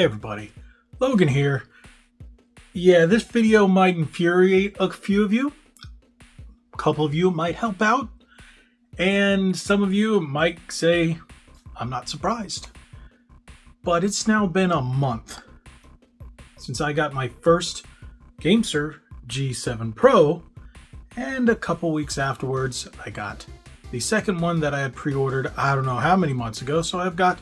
Hey everybody, Logan here. Yeah, this video might infuriate a few of you. A couple of you might help out. And some of you might say, I'm not surprised. But it's now been a month since I got my first GameSir G7 Pro. And a couple weeks afterwards, I got the second one that I had pre-ordered I don't know how many months ago. So I've got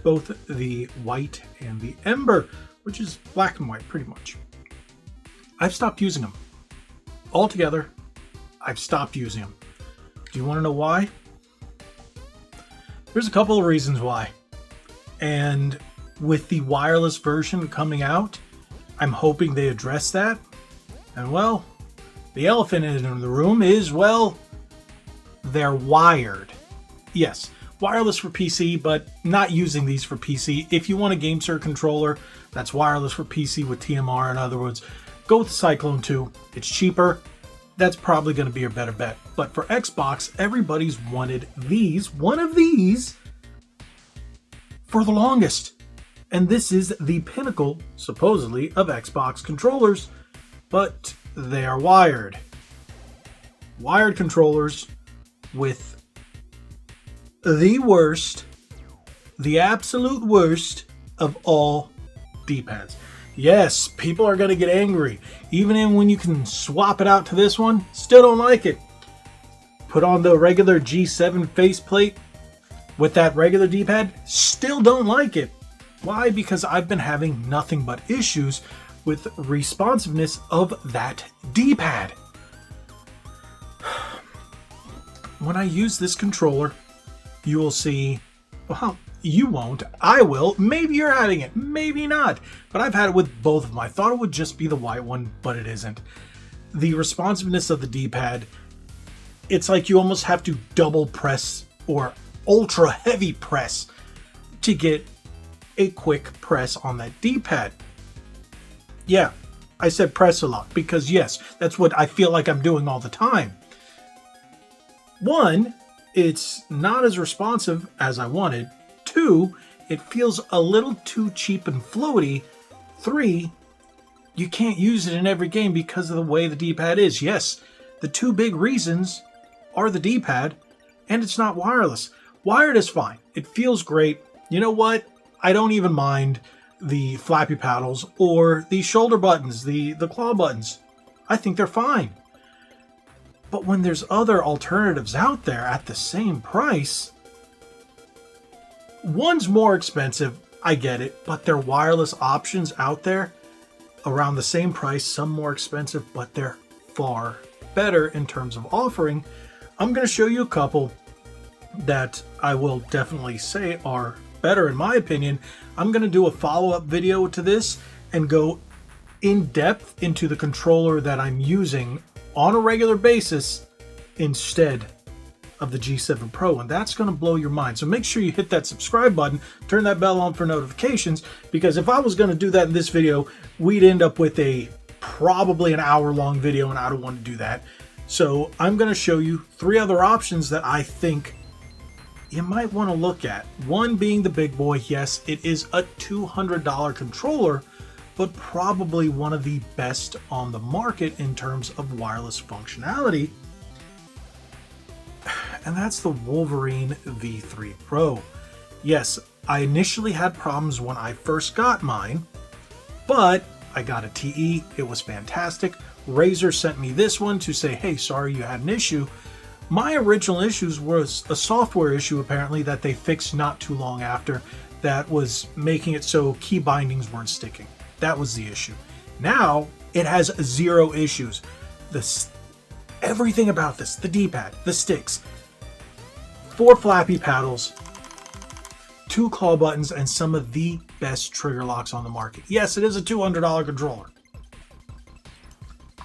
both the white and the ember, which is black and white pretty much. I've stopped using them. Altogether, I've stopped using them. Do you want to know why? There's a couple of reasons why. And with the wireless version coming out, I'm hoping they address that. And well, the elephant in the room is, well, they're wired. Yes, wireless for PC, but not using these for PC. If you want a GameSir controller that's wireless for PC with TMR, in other words, go with the Cyclone 2. It's cheaper. That's probably going to be a better bet. But for Xbox, everybody's wanted one of these, for the longest. And this is the pinnacle, supposedly, of Xbox controllers, but they are wired. Wired controllers with the worst, the absolute worst of all D-pads. Yes, people are going to get angry. Even when you can swap it out to this one, still don't like it. Put on the regular G7 faceplate with that regular D-pad, still don't like it. Why? Because I've been having nothing but issues with responsiveness of that D-pad. When I use this controller, you will see, well, you won't, I will. Maybe you're having it, maybe not. But I've had it with both of them. I thought it would just be the white one, but it isn't. The responsiveness of the D-pad, it's like you almost have to double press or ultra heavy press to get a quick press on that D-pad. Yeah, I said press a lot because yes, that's what I feel like I'm doing all the time. One, it's not as responsive as I wanted. Two, it feels a little too cheap and floaty. Three, you can't use it in every game because of the way the D-pad is. Yes, the two big reasons are the D-pad and it's not wireless. Wired is fine. It feels great. You know what? I don't even mind the flappy paddles or the shoulder buttons, the claw buttons. I think they're fine. But when there's other alternatives out there at the same price, one's more expensive, I get it, but there are wireless options out there around the same price, some more expensive, but they're far better in terms of offering. I'm going to show you a couple that I will definitely say are better in my opinion. I'm going to do a follow-up video to this and go in depth into the controller that I'm using on a regular basis instead of the G7 Pro, and that's going to blow your mind. So make sure you hit that subscribe button, turn that bell on for notifications, because if I was going to do that in this video, we'd end up with probably an hour-long video, and I don't want to do that. So I'm going to show you three other options that I think you might want to look at. One being the big boy. Yes, it is a $200 controller, but probably one of the best on the market in terms of wireless functionality. And that's the Wolverine V3 Pro. Yes, I initially had problems when I first got mine, but I got a TE. It was fantastic. Razer sent me this one to say, hey, sorry you had an issue. My original issues was a software issue apparently that they fixed not too long after that was making it so key bindings weren't sticking. That was the issue. Now it has zero issues. Everything about this, the D-pad, the sticks, 4 flappy paddles, 2 claw buttons, and some of the best trigger locks on the market. Yes, it is a $200 controller,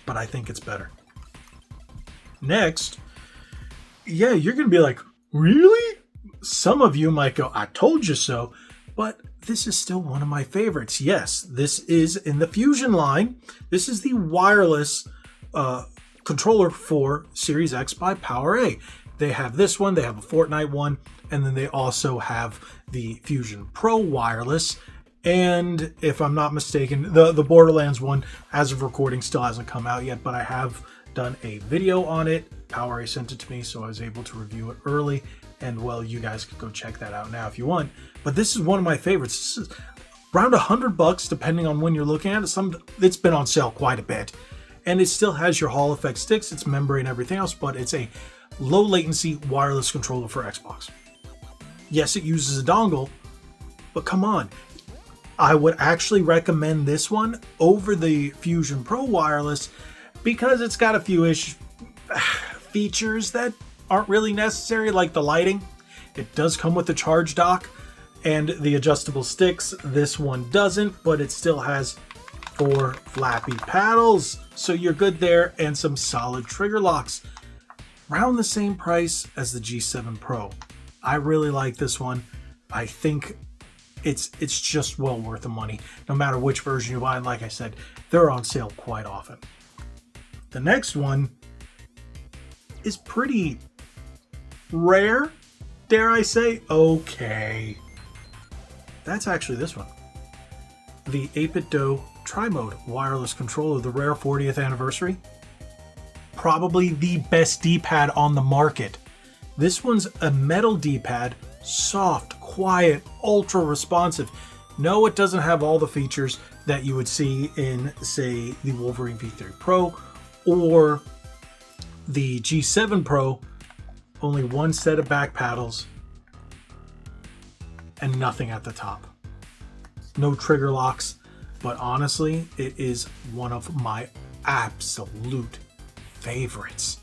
but I think it's better. Next, yeah, you're going to be like, really? Some of you might go, I told you so, but this is still one of my favorites. Yes, this is in the Fusion line. This is the wireless controller for Series X by PowerA. They have this one, they have a Fortnite one, and then they also have the Fusion Pro wireless. And if I'm not mistaken, the Borderlands one, as of recording, still hasn't come out yet, but I have done a video on it. PowerA sent it to me, so I was able to review it early. And well, you guys could go check that out now if you want. But this is one of my favorites. This is around $100, depending on when you're looking at it. It's been on sale quite a bit. And it still has your Hall effect sticks, its membrane, everything else, but it's a low latency wireless controller for Xbox. Yes, it uses a dongle, but come on. I would actually recommend this one over the Fusion Pro wireless because it's got a few features that aren't really necessary, like the lighting. It does come with the charge dock and the adjustable sticks. This one doesn't, but it still has 4 flappy paddles, so you're good there, and some solid trigger locks. Around the same price as the G7 Pro. I really like this one. I think it's just well worth the money, no matter which version you buy. And like I said, they're on sale quite often. The next one is pretty rare, dare I say. Okay. That's actually this one. The 8-bit Do Tri-Mode wireless controller, the rare 40th anniversary. Probably the best D-pad on the market. This one's a metal D-pad, soft, quiet, ultra responsive. No, it doesn't have all the features that you would see in, say, the Wolverine V3 Pro or the G7 Pro. Only one set of back paddles and nothing at the top. No trigger locks, but honestly, it is one of my absolute favorites.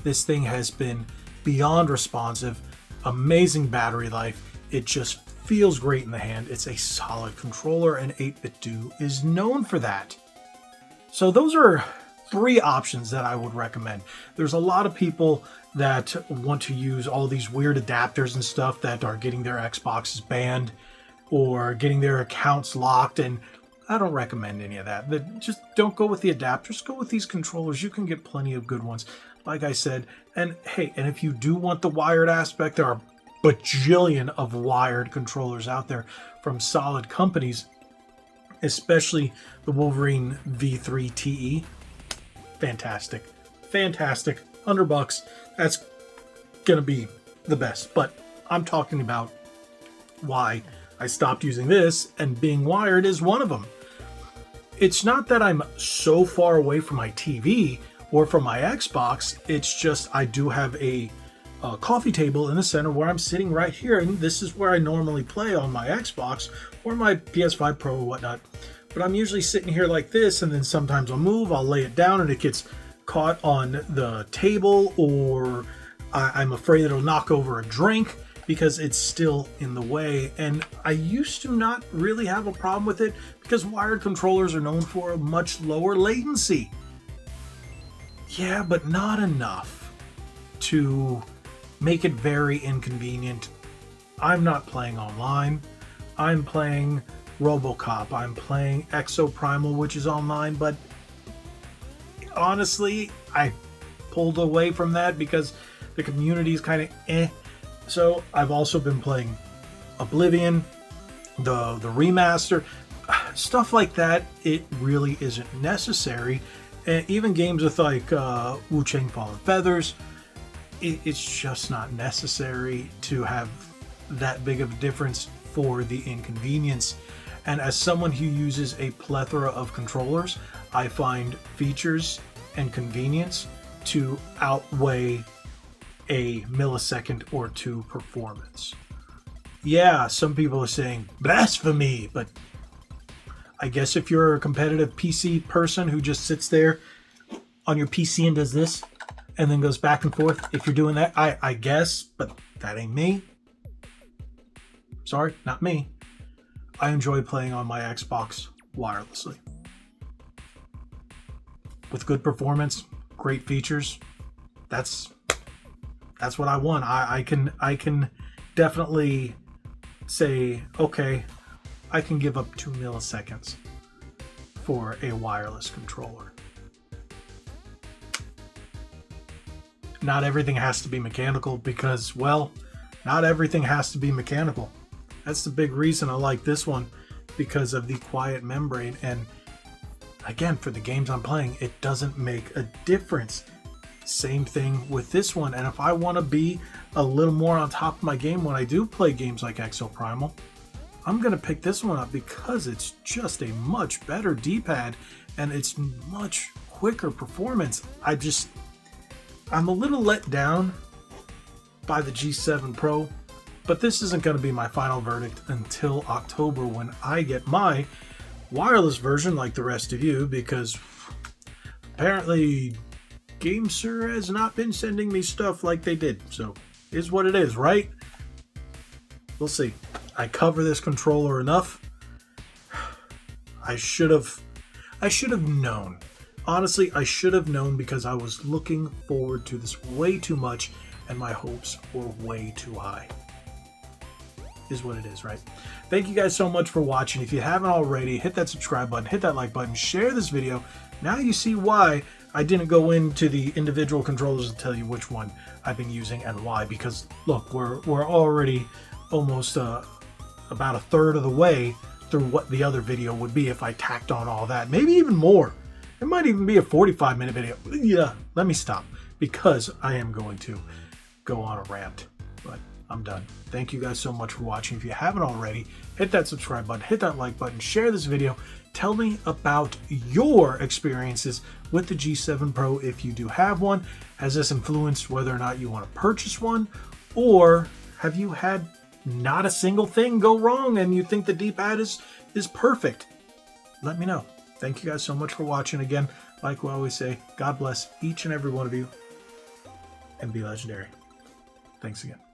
This thing has been beyond responsive, amazing battery life. It just feels great in the hand. It's a solid controller, and 8-bit Do is known for that. So those are 3 options that I would recommend. There's a lot of people that want to use all these weird adapters and stuff that are getting their Xboxes banned or getting their accounts locked, and I don't recommend any of that. Just don't go with the adapters. Go with these controllers. You can get plenty of good ones, like I said. And hey, and if you do want the wired aspect, there are a bajillion of wired controllers out there from solid companies, especially the Wolverine V3 TE. Fantastic. Fantastic. $100. That's going to be the best. But I'm talking about why I stopped using this, and being wired is one of them. It's not that I'm so far away from my TV or from my Xbox. It's just I do have a coffee table in the center where I'm sitting right here, and this is where I normally play on my Xbox or my PS5 Pro or whatnot. But I'm usually sitting here like this, and then sometimes I'll move, I'll lay it down, and it gets caught on the table, or I'm afraid it'll knock over a drink because it's still in the way. And I used to not really have a problem with it because wired controllers are known for a much lower latency. Yeah, but not enough to make it very inconvenient. I'm not playing online. I'm playing RoboCop. I'm playing Exoprimal, which is online, but honestly, I pulled away from that because the community is kind of eh. So I've also been playing Oblivion, the remaster, stuff like that. It really isn't necessary. And even games with like Wu Chang Fallen Feathers, it's just not necessary to have that big of a difference for the inconvenience. And as someone who uses a plethora of controllers, I find features and convenience to outweigh a millisecond or 2 performance. Yeah, some people are saying blasphemy, but I guess if you're a competitive PC person who just sits there on your PC and does this and then goes back and forth, if you're doing that, I guess, but that ain't me. Sorry, not me. I enjoy playing on my Xbox wirelessly. With good performance, great features, that's what I want. I can definitely say, okay, I can give up 2 milliseconds for a wireless controller. Not everything has to be mechanical because, well, not everything has to be mechanical. That's the big reason I like this one, because of the quiet membrane. And again, for the games I'm playing, it doesn't make a difference. Same thing with this one. And if I want to be a little more on top of my game when I do play games like Exoprimal, I'm going to pick this one up because it's just a much better D-pad and it's much quicker performance. I'm a little let down by the G7 Pro, but this isn't going to be my final verdict until October when I get my wireless version like the rest of you, because apparently GameSir has not been sending me stuff like they did. So is what it is, right? We'll see. I cover this controller enough. I should have known. Honestly, I should have known because I was looking forward to this way too much and my hopes were way too high. Is what it is, right? Thank you guys so much for watching. If you haven't already, hit that subscribe button, hit that like button, share this video. Now you see why I didn't go into the individual controllers to tell you which one I've been using and why. Because look, we're already almost about a third of the way through what the other video would be if I tacked on all that. Maybe even more. It might even be a 45-minute video. Yeah, let me stop because I am going to go on a rant. But I'm done. Thank you guys so much for watching. If you haven't already, hit that subscribe button, hit that like button, share this video. Tell me about your experiences with the G7 Pro if you do have one. Has this influenced whether or not you want to purchase one? Or have you had not a single thing go wrong and you think the D-pad is perfect? Let me know. Thank you guys so much for watching. Again, like we always say, God bless each and every one of you and be legendary. Thanks again.